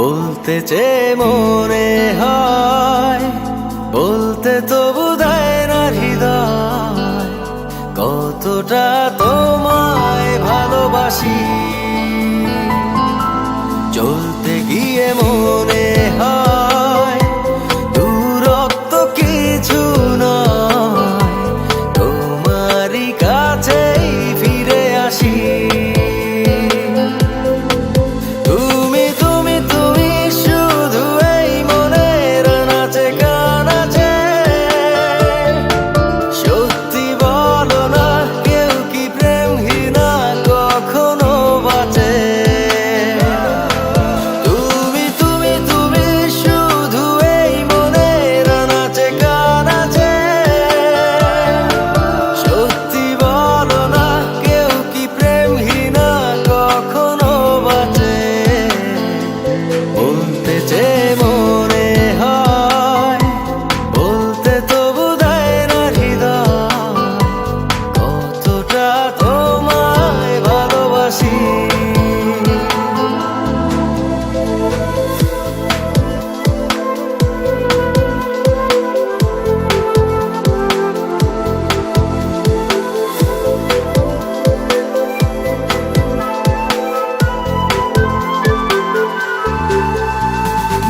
বলতে চেয়ে মনে হয়, বলতে তবু দেয় না হৃদয়, কতটা তোমায় ভালোবাসি। চলতে গিয়ে মনে হয় দূরত্ব কিছু নয়, তোমারই কাছেই ফিরে আসি।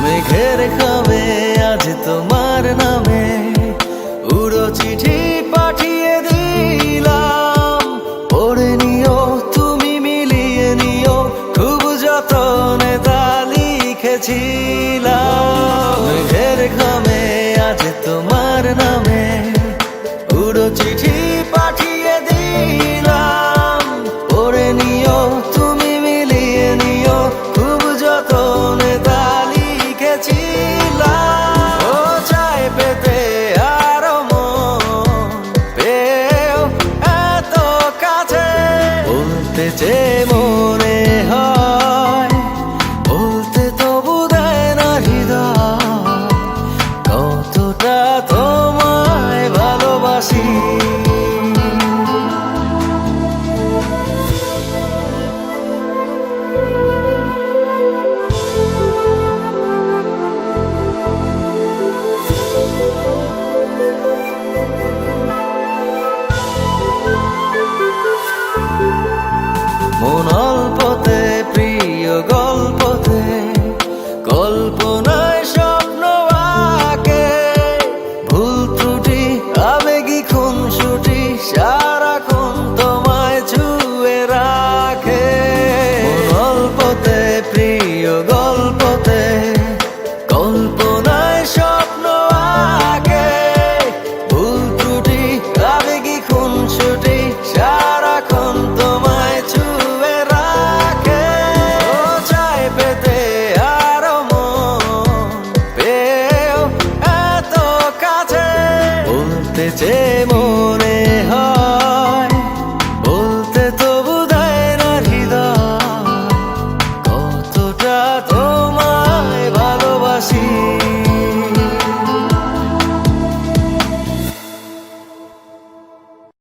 মেঘের খামে আজ তোমার নামে উড়ো চিঠি পাঠিয়ে দিলাম, পড়ে নিও তুমি মিলিয়ে নিও, খুব যতনে তা লিখেছিলাম। মেঘের খামে আজ তোমার নামে উড়ো চিঠি পাঠিয়ে দিলাম, পড়ে নিও তুমি মিলিয়ে নিও, খুব যতনে তা যে মনে হয়, বলতে তবু দেয় না হৃদয়, কতটা তোমায় ভালোবাসি। মন অল্পতে প্রিয় গল্পতে, কল্পনায় স্বপ্ন আঁকে, ভুল ত্রুটি আবেগী খুনসুটি সারাক্ষণ তোমায় ছুঁয়ে রাখে। মন অল্পতে প্রিয়